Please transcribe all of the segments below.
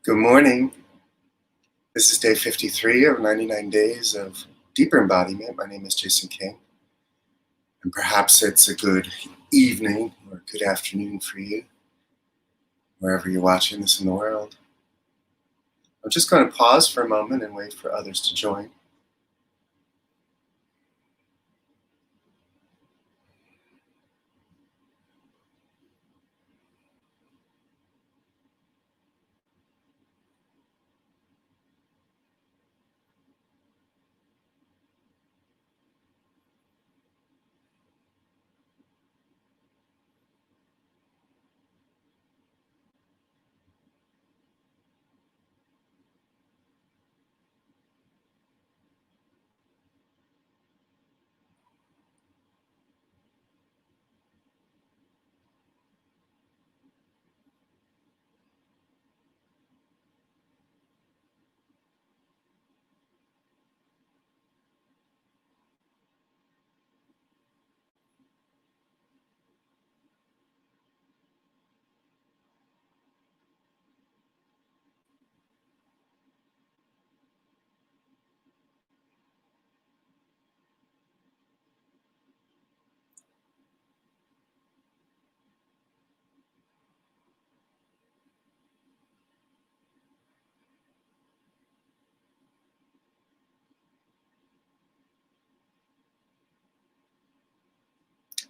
Good morning. This is day 53 of 99 days of Deeper Embodiment. My name is Jason King, and perhaps it's a good evening or a good afternoon for you, wherever you're watching this in the world. I'm just going to pause for a moment and wait for others to join.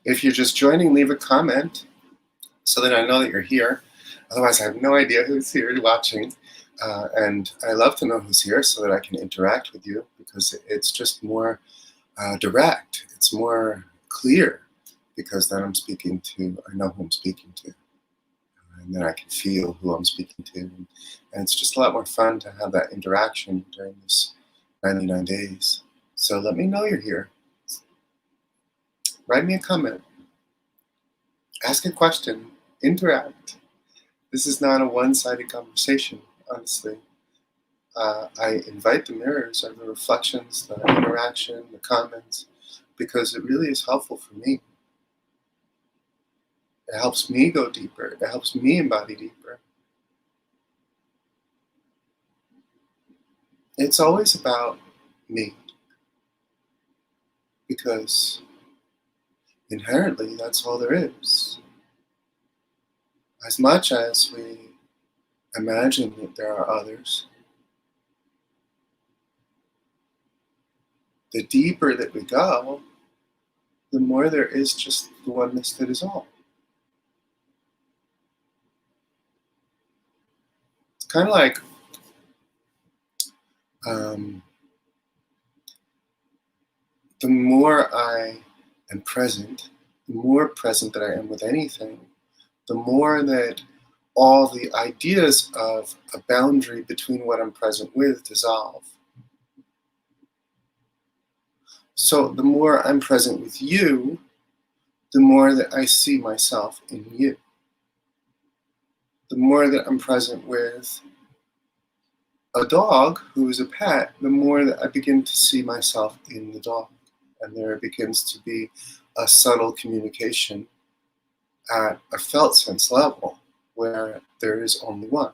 If you're just joining, leave a comment so that I know that you're here. Otherwise, I have no idea who's here watching. And I love to know who's here so that I can interact with you, because it's just more direct. It's more clear, because then I'm speaking to, I know who I'm speaking to. And then I can feel who I'm speaking to. And it's just a lot more fun to have that interaction during this 99 days. So let me know you're here. Write me a comment. Ask a question. Interact. This is not a one-sided conversation, honestly. I invite the mirrors or the reflections, the interaction, the comments, because it really is helpful for me. It helps me go deeper. It helps me embody deeper. It's always about me, because inherently that's all there is. As much as we imagine that there are others, the deeper that we go, the more there is just the oneness that is all. It's kind of like the more I am present, the more present that I am with anything, the more that all the ideas of a boundary between what I'm present with dissolve. So the more I'm present with you, the more that I see myself in you. The more that I'm present with a dog who is a pet, the more that I begin to see myself in the dog. And there begins to be a subtle communication at a felt sense level where there is only one.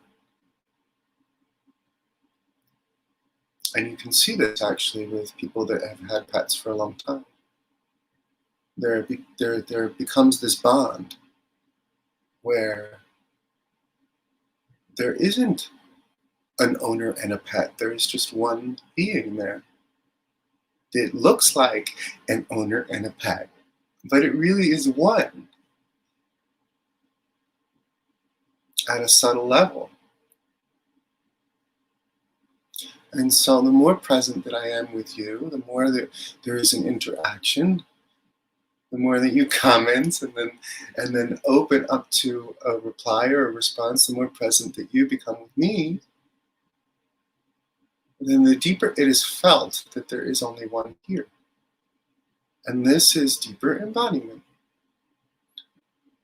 And you can see this actually with people that have had pets for a long time. There becomes this bond where there isn't an owner and a pet. There is just one being there. It looks like an owner and a pet, but it really is one at a subtle level. And so the more present that I am with you, the more that there is an interaction, the more that you comment and then open up to a reply or a response, the more present that you become with me, then the deeper it is felt that there is only one here. And this is deeper embodiment.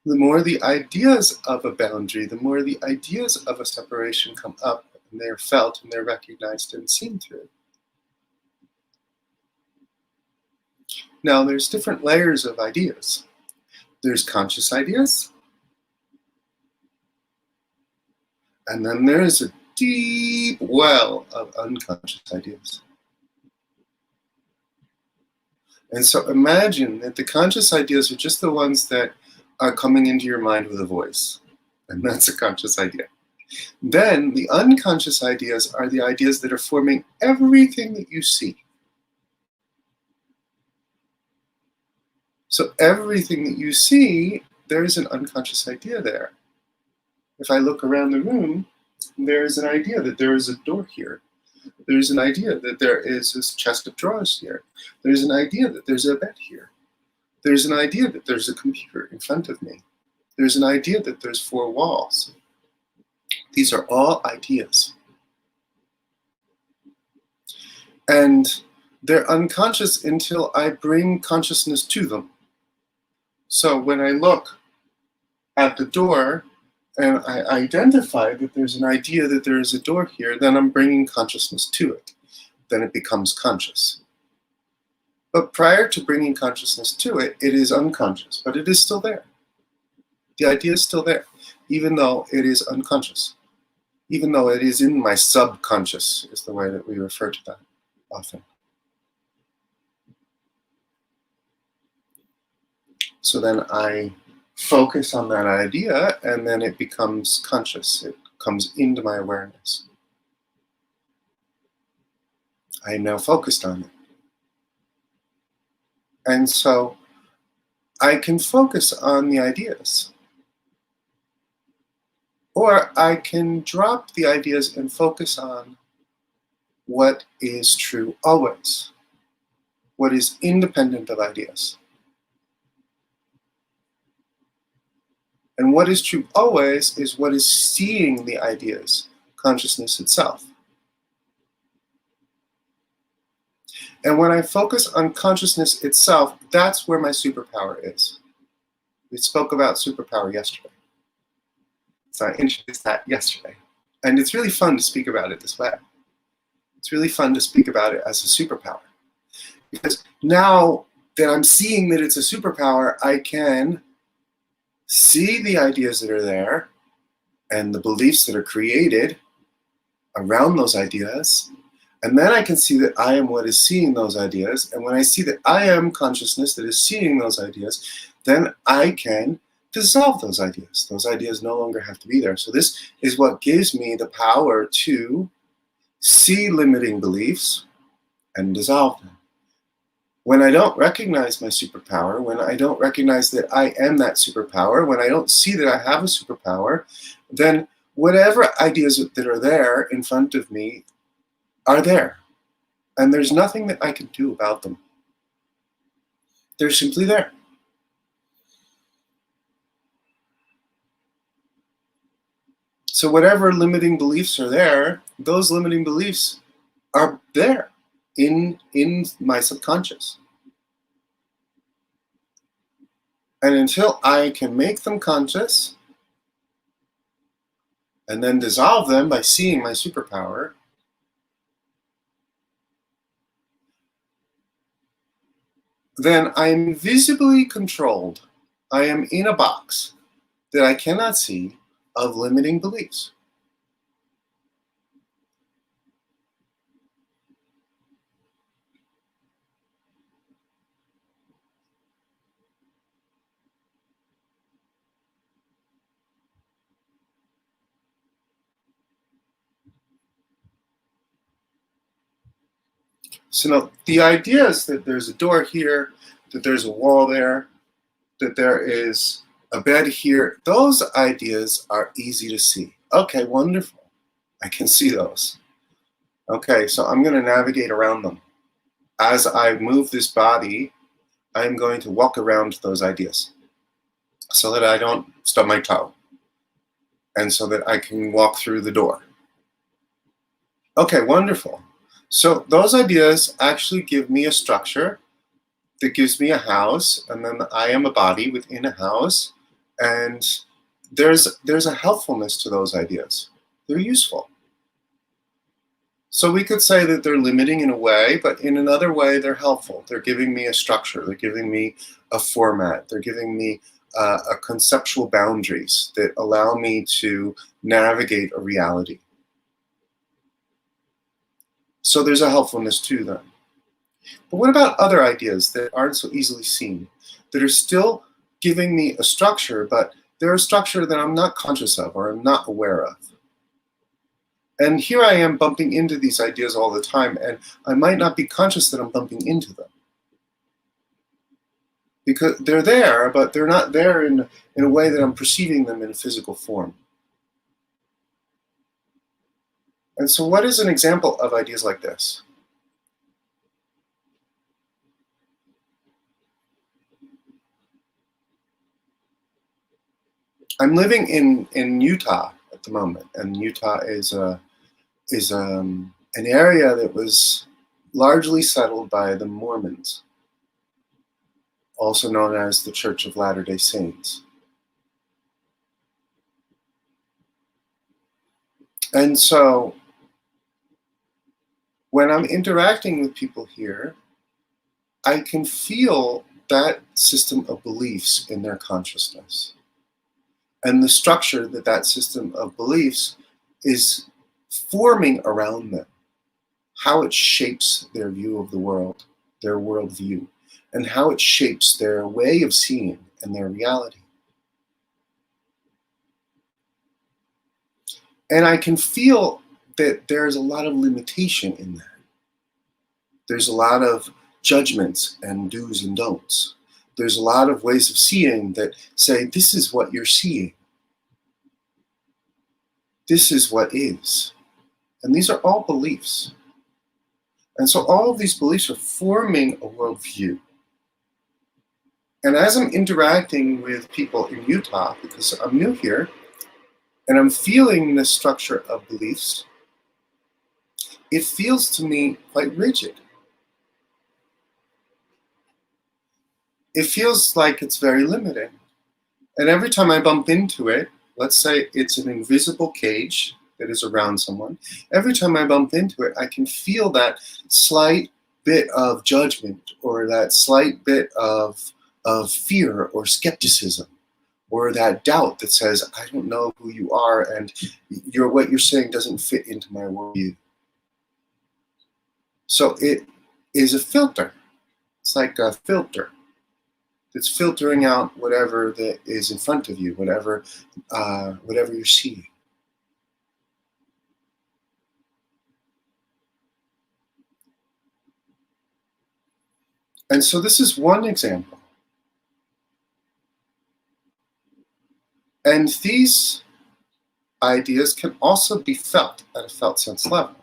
The more the ideas of a boundary, the more the ideas of a separation come up, and they're felt and they're recognized and seen through. Now, there's different layers of ideas. There's conscious ideas, and then there's a deep well of unconscious ideas. And so imagine that the conscious ideas are just the ones that are coming into your mind with a voice. And that's a conscious idea. Then the unconscious ideas are the ideas that are forming everything that you see. So everything that you see, there's an unconscious idea there. If I look around the room, there's an idea that there is a door here. There's an idea that there is this chest of drawers here. There's an idea that there's a bed here. There's an idea that there's a computer in front of me. There's an idea that there's 4 walls. These are all ideas. And they're unconscious until I bring consciousness to them. So when I look at the door and I identify that there's an idea that there is a door here, then I'm bringing consciousness to it. Then it becomes conscious. But prior to bringing consciousness to it, it is unconscious, but it is still there. The idea is still there, even though it is unconscious. Even though it is in my subconscious, is the way that we refer to that often. So then I focus on that idea, and then it becomes conscious. It comes into my awareness. I am now focused on it. And so I can focus on the ideas. Or I can drop the ideas and focus on what is true always, what is independent of ideas. And what is true always is what is seeing the ideas, consciousness itself. And when I focus on consciousness itself, that's where my superpower is. We spoke about superpower yesterday. So I introduced that yesterday. And it's really fun to speak about it this way. It's really fun to speak about it as a superpower. Because now that I'm seeing that it's a superpower, I can see the ideas that are there and the beliefs that are created around those ideas. And then I can see that I am what is seeing those ideas. And when I see that I am consciousness that is seeing those ideas, then I can dissolve those ideas. Those ideas no longer have to be there. So this is what gives me the power to see limiting beliefs and dissolve them. When I don't recognize my superpower, when I don't recognize that I am that superpower, when I don't see that I have a superpower, then whatever ideas that are there in front of me are there. And there's nothing that I can do about them. They're simply there. So whatever limiting beliefs are there, those limiting beliefs are there in my subconscious. And until I can make them conscious and then dissolve them by seeing my superpower, then I am visibly controlled. I am in a box that I cannot see of limiting beliefs. So now the idea is that there's a door here, that there's a wall there, that there is a bed here. Those ideas are easy to see. Okay, wonderful. I can see those. Okay, so I'm going to navigate around them. As I move this body, I'm going to walk around those ideas so that I don't stub my toe and so that I can walk through the door. Okay, wonderful. So those ideas actually give me a structure that gives me a house, and then I am a body within a house, and there's a helpfulness to those ideas. They're useful. So we could say that they're limiting in a way, but in another way they're helpful. They're giving me a structure. They're giving me a format. They're giving me a conceptual boundaries that allow me to navigate a reality. So there's a helpfulness to them. But what about other ideas that aren't so easily seen, that are still giving me a structure, but they're a structure that I'm not conscious of or I'm not aware of? And here I am bumping into these ideas all the time, and I might not be conscious that I'm bumping into them. Because they're there, but they're not there in a way that I'm perceiving them in a physical form. And so what is an example of ideas like this? I'm living in Utah at the moment, and Utah is an area that was largely settled by the Mormons, also known as the Church of Latter-day Saints. And so when I'm interacting with people here, I can feel that system of beliefs in their consciousness. And the structure that that system of beliefs is forming around them, how it shapes their view of the world, their worldview, and how it shapes their way of seeing and their reality. And I can feel that there's a lot of limitation in that. There's a lot of judgments and do's and don'ts. There's a lot of ways of seeing that say, this is what you're seeing. This is what is. And these are all beliefs. And so all of these beliefs are forming a worldview. And as I'm interacting with people in Utah, because I'm new here, and I'm feeling this structure of beliefs, it feels to me quite rigid. It feels like it's very limiting. And every time I bump into it, let's say it's an invisible cage that is around someone, every time I bump into it, I can feel that slight bit of judgment or that slight bit of fear or skepticism or that doubt that says, I don't know who you are and what you're saying doesn't fit into my worldview. So it is a filter. It's like a filter. It's filtering out whatever that is in front of you, whatever you're seeing. And so this is one example. And these ideas can also be felt at a felt sense level.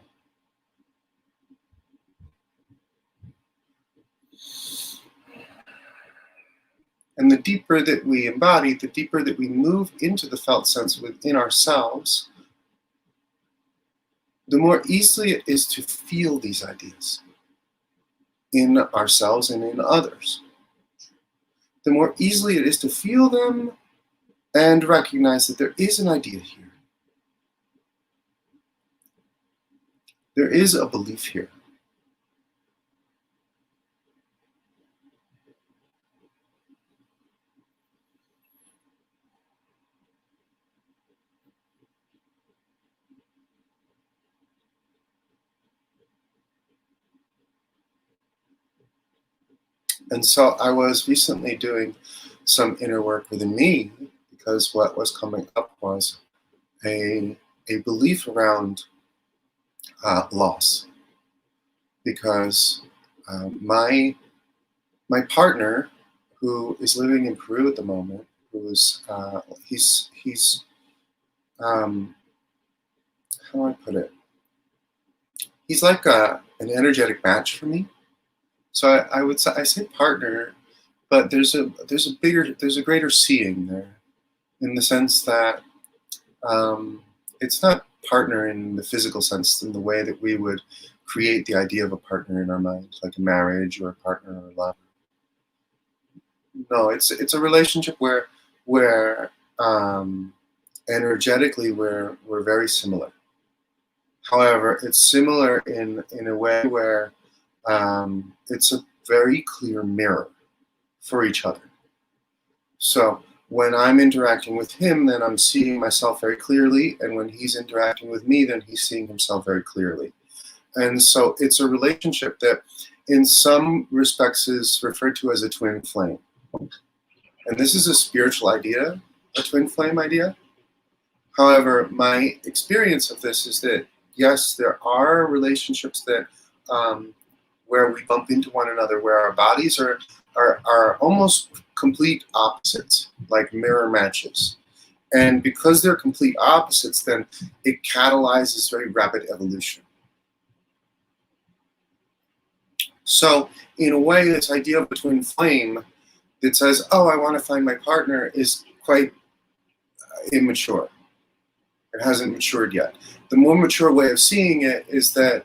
And the deeper that we embody, the deeper that we move into the felt sense within ourselves, the more easily it is to feel these ideas in ourselves and in others. The more easily it is to feel them and recognize that there is an idea here. There is a belief here. And so I was recently doing some inner work within me because what was coming up was a belief around loss. Because my partner, who is living in Peru at the moment, he's how do I put it? He's like an energetic match for me. So I say partner, but there's a greater seeing there, in the sense that it's not partner in the physical sense in the way that we would create the idea of a partner in our mind, like a marriage or a partner or a lover. No, it's a relationship where energetically we're very similar. However, it's similar in a way where it's a very clear mirror for each other. So when I'm interacting with him, then I'm seeing myself very clearly, and when he's interacting with me, then he's seeing himself very clearly. And so it's a relationship that in some respects is referred to as a twin flame. And this is a spiritual idea, a twin flame idea. However, my experience of this is that, yes, there are relationships that where we bump into one another, where our bodies are almost complete opposites, like mirror matches. And because they're complete opposites, then it catalyzes very rapid evolution. So in a way, this idea of a twin flame that says, oh, I want to find my partner is quite immature. It hasn't matured yet. The more mature way of seeing it is that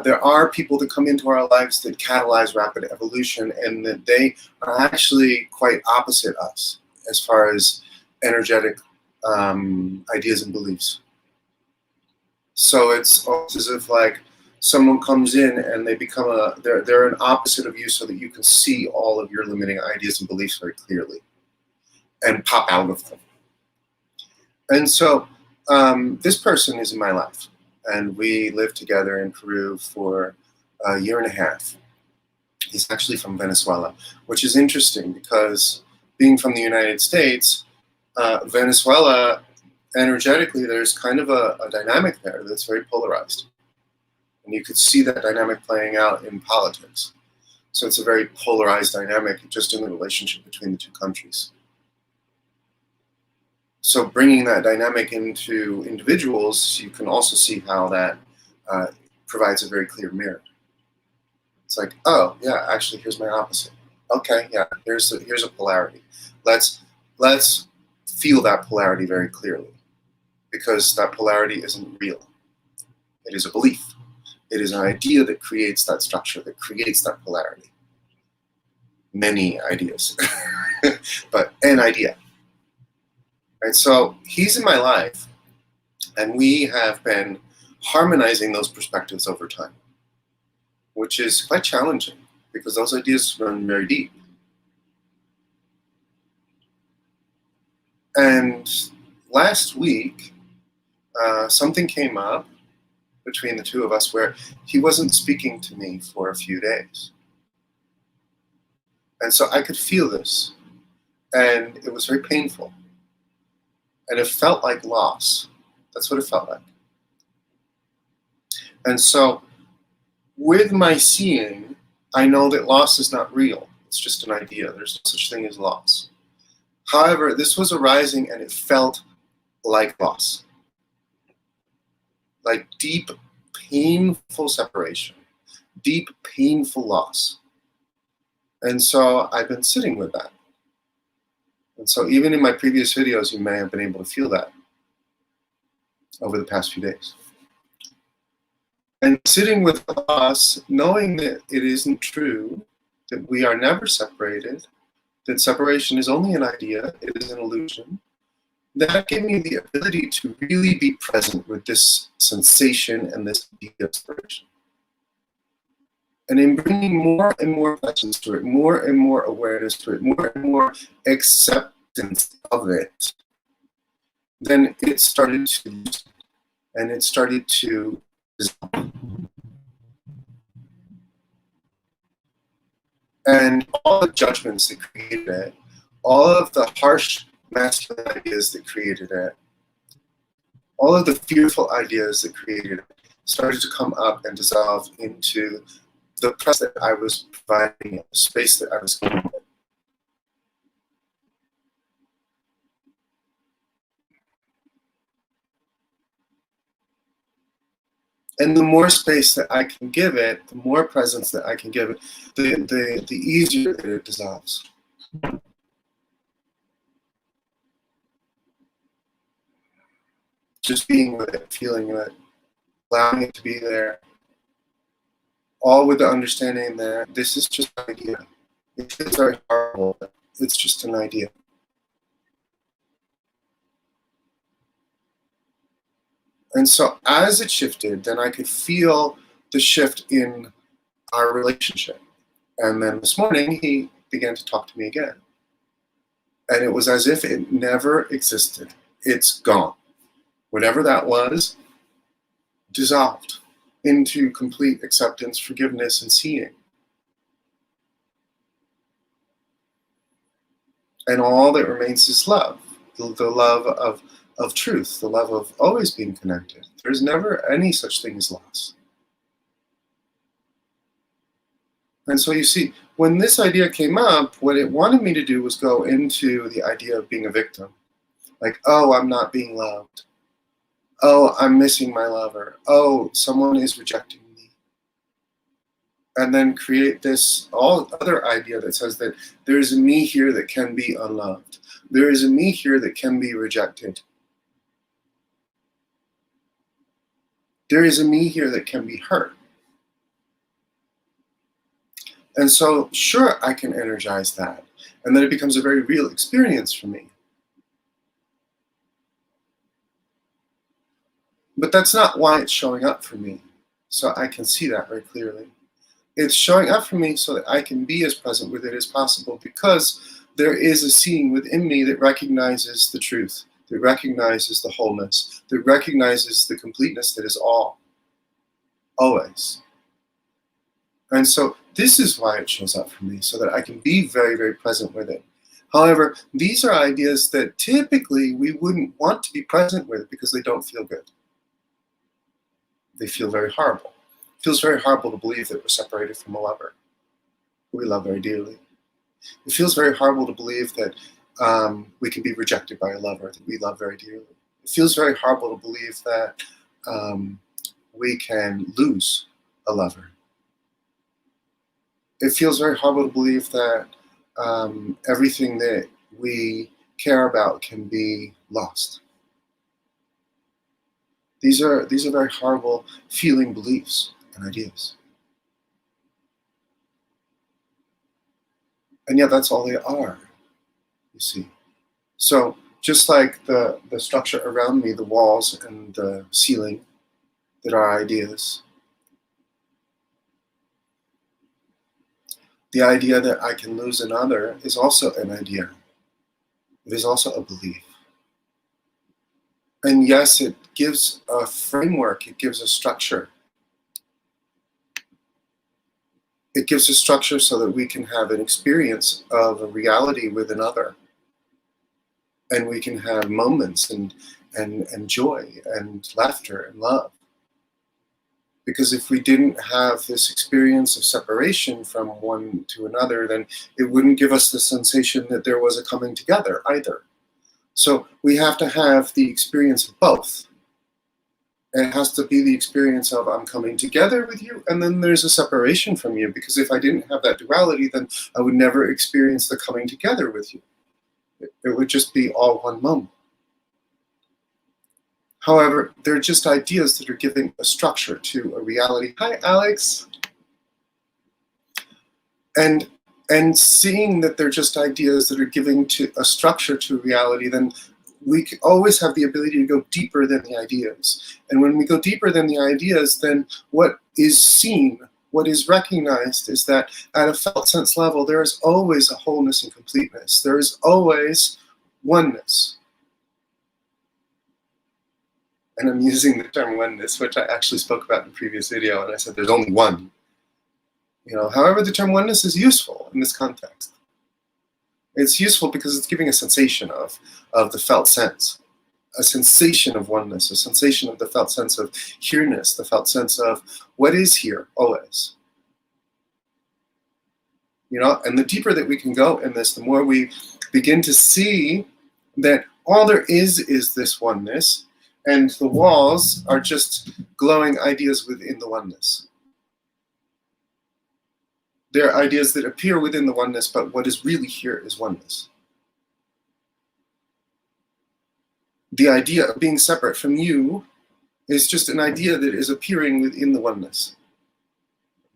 there are people that come into our lives that catalyze rapid evolution, and that they are actually quite opposite us as far as energetic ideas and beliefs. So it's almost as if like someone comes in and they become they're an opposite of you, so that you can see all of your limiting ideas and beliefs very clearly and pop out of them. And so this person is in my life, and we lived together in Peru for a year and a half. He's actually from Venezuela, which is interesting because being from the United States, Venezuela, energetically, there's kind of a dynamic there that's very polarized. And you could see that dynamic playing out in politics. So it's a very polarized dynamic just in the relationship between the two countries. So bringing that dynamic into individuals, you can also see how that provides a very clear mirror. It's like, oh, yeah, actually, here's my opposite. Okay, yeah, here's a polarity. Let's feel that polarity very clearly, because that polarity isn't real. It is a belief. It is an idea that creates that structure, that creates that polarity. Many ideas, but an idea. Right? So he's in my life, and we have been harmonizing those perspectives over time, which is quite challenging because those ideas run very deep. And last week, something came up between the two of us where he wasn't speaking to me for a few days. And so I could feel this, and it was very painful. And it felt like loss. That's what it felt like. And so with my seeing, I know that loss is not real. It's just an idea. There's no such thing as loss. However, this was arising, and it felt like loss. Like deep, painful separation. Deep, painful loss. And so I've been sitting with that. And so even in my previous videos, you may have been able to feel that over the past few days. And sitting with us, knowing that it isn't true, that we are never separated, that separation is only an idea, it is an illusion, that gave me the ability to really be present with this sensation and this idea of separation. And in bringing more and more presence to it, more and more awareness to it, more and more acceptance of it, then it started to loosen, and it started to dissolve. And all the judgments that created it, all of the harsh masculine ideas that created it, all of the fearful ideas that created it, started to come up and dissolve into the presence that I was providing, the space that I was giving it. And the more space that I can give it, the more presence that I can give it, the easier that it dissolves. Just being with it, feeling it, allowing it to be there, all with the understanding that this is just an idea. It feels very horrible, but it's just an idea. And so as it shifted, then I could feel the shift in our relationship. And then this morning, he began to talk to me again. And it was as if it never existed. It's gone. Whatever that was, dissolved. into complete acceptance, forgiveness, and seeing. And all that remains is love, the love of truth, the love of always being connected. There's never any such thing as loss. And so you see, when this idea came up, what it wanted me to do was go into the idea of being a victim. Like, oh, I'm not being loved. Oh, I'm missing my lover. Oh, someone is rejecting me. And then create this all other idea that says that there is a me here that can be unloved. There is a me here that can be rejected. There is a me here that can be hurt. And so, sure, I can energize that. And then it becomes a very real experience for me. But that's not why it's showing up for me. So I can see that very clearly. It's showing up for me so that I can be as present with it as possible, because there is a seeing within me that recognizes the truth, that recognizes the wholeness, that recognizes the completeness that is all, always. And so this is why it shows up for me, so that I can be very, very present with it. However, these are ideas that typically we wouldn't want to be present with because they don't feel good. They feel very horrible. It feels very horrible to believe that we're separated from a lover who we love very dearly. It feels very horrible to believe that we can be rejected by a lover that we love very dearly. It feels very horrible to believe that we can lose a lover. It feels very horrible to believe that everything that we care about can be lost. These are very horrible feeling beliefs and ideas. And yet that's all they are, you see. So just like the structure around me, the walls and the ceiling that are ideas, the idea that I can lose another is also an idea. It is also a belief. And yes, it gives a framework, it gives a structure. It gives a structure so that we can have an experience of a reality with another. And we can have moments and joy and laughter and love. Because if we didn't have this experience of separation from one to another, then it wouldn't give us the sensation that there was a coming together either. So we have to have the experience of both. It has to be the experience of I'm coming together with you, and then there's a separation from you, because if I didn't have that duality, then I would never experience the coming together with you. It would just be all one moment. However, they're just ideas that are giving a structure to a reality. Hi, Alex. And seeing that they're just ideas that are giving to a structure to reality, then we always have the ability to go deeper than the ideas. And when we go deeper than the ideas, then what is seen, what is recognized, is that at a felt sense level, there is always a wholeness and completeness. There is always oneness. And I'm using the term oneness, which I actually spoke about in the previous video, and I said there's only one. However, the term oneness is useful in this context. It's useful because it's giving a sensation of the felt sense, a sensation of oneness, a sensation of the felt sense of here-ness, the felt sense of what is here always. And the deeper that we can go in this, the more we begin to see that all there is this oneness, and the walls are just glowing ideas within the oneness. They're ideas that appear within the oneness, but what is really here is oneness. The idea of being separate from you is just an idea that is appearing within the oneness.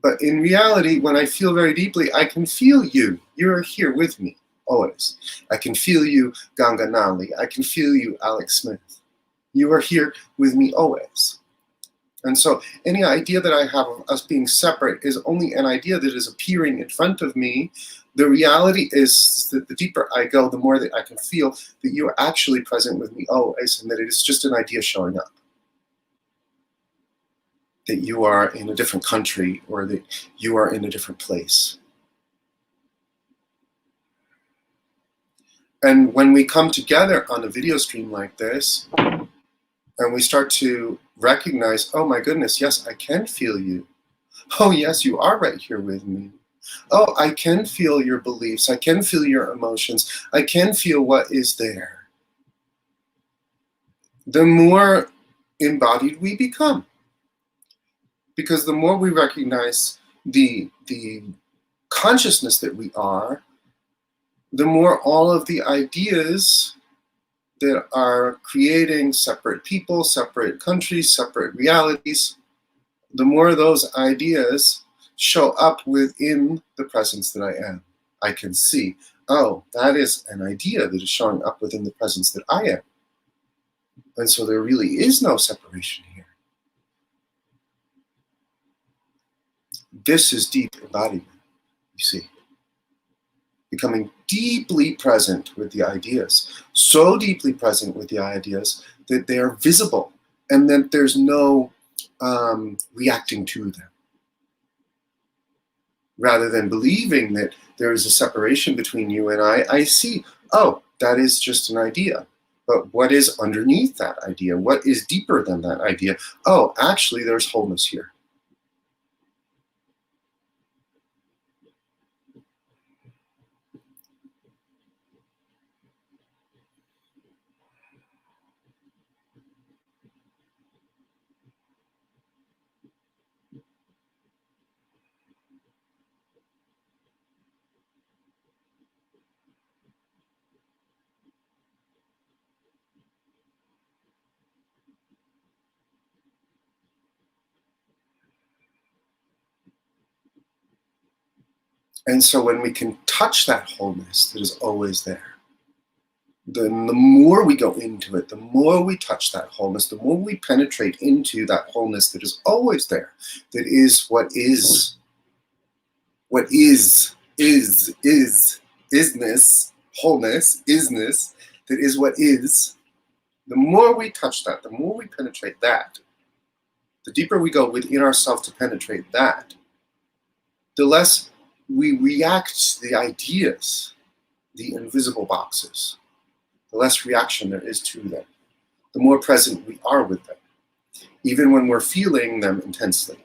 But in reality, when I feel very deeply, I can feel you. You're here with me, always. I can feel you, Ganga Nali. I can feel you, Alex Smith. You are here with me always. And so any idea that I have of us being separate is only an idea that is appearing in front of me. The reality is that the deeper I go, the more that I can feel that you are actually present with me always, and that it is just an idea showing up. that you are in a different country or that you are in a different place. And when we come together on a video stream like this, and we start to recognize, oh my goodness, yes, I can feel you. Oh yes, you are right here with me. Oh, I can feel your beliefs. I can feel your emotions. I can feel what is there. The more embodied we become. Because the more we recognize the consciousness that we are, the more all of the ideas that are creating separate people, separate countries, separate realities, the more those ideas show up within the presence that I am. I can see, oh, that is an idea that is showing up within the presence that I am. And so there really is no separation here. This is deep embodiment, you see. Becoming deeply present with the ideas. So deeply present with the ideas that they are visible and that there's no reacting to them. Rather than believing that there is a separation between you and I see, oh, that is just an idea. But what is underneath that idea? What is deeper than that idea? Oh, actually, there's wholeness here. And so when we can touch that wholeness that is always there, then the more we go into it, the more we touch that wholeness, the more we penetrate into that wholeness that is always there, that is what is, isness, wholeness, isness, that is what is. The more we touch that, the more we penetrate that, the deeper we go within ourselves to penetrate that, the less we react to the ideas, the invisible boxes, the less reaction there is to them, the more present we are with them, even when we're feeling them intensely.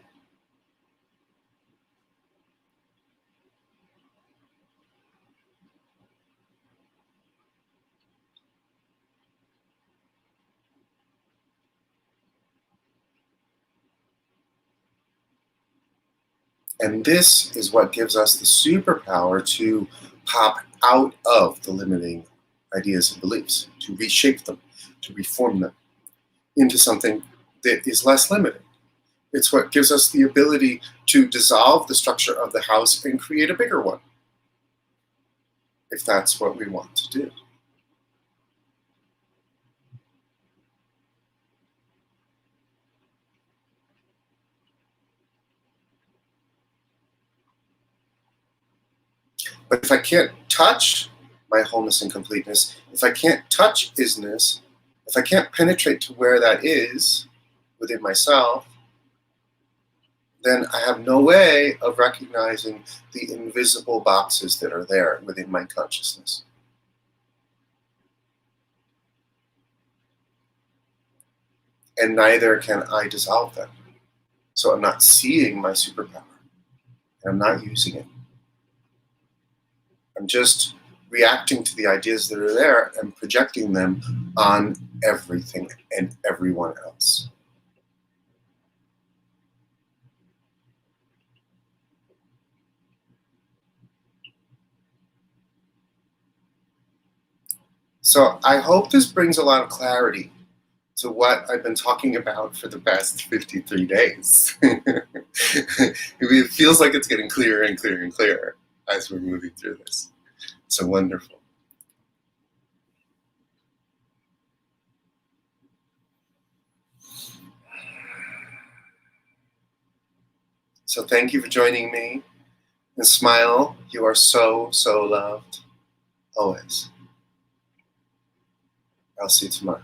And this is what gives us the superpower to pop out of the limiting ideas and beliefs, to reshape them, to reform them into something that is less limiting. It's what gives us the ability to dissolve the structure of the house and create a bigger one, if that's what we want to do. But if I can't touch my wholeness and completeness, if I can't touch isness, if I can't penetrate to where that is within myself, then I have no way of recognizing the invisible boxes that are there within my consciousness. And neither can I dissolve them. So I'm not seeing my superpower. And I'm not using it. I'm just reacting to the ideas that are there and projecting them on everything and everyone else. So I hope this brings a lot of clarity to what I've been talking about for the past 53 days. It feels like it's getting clearer and clearer and clearer as we're moving through this. So wonderful. So thank you for joining me. And smile. You are so, so loved. Always. I'll see you tomorrow.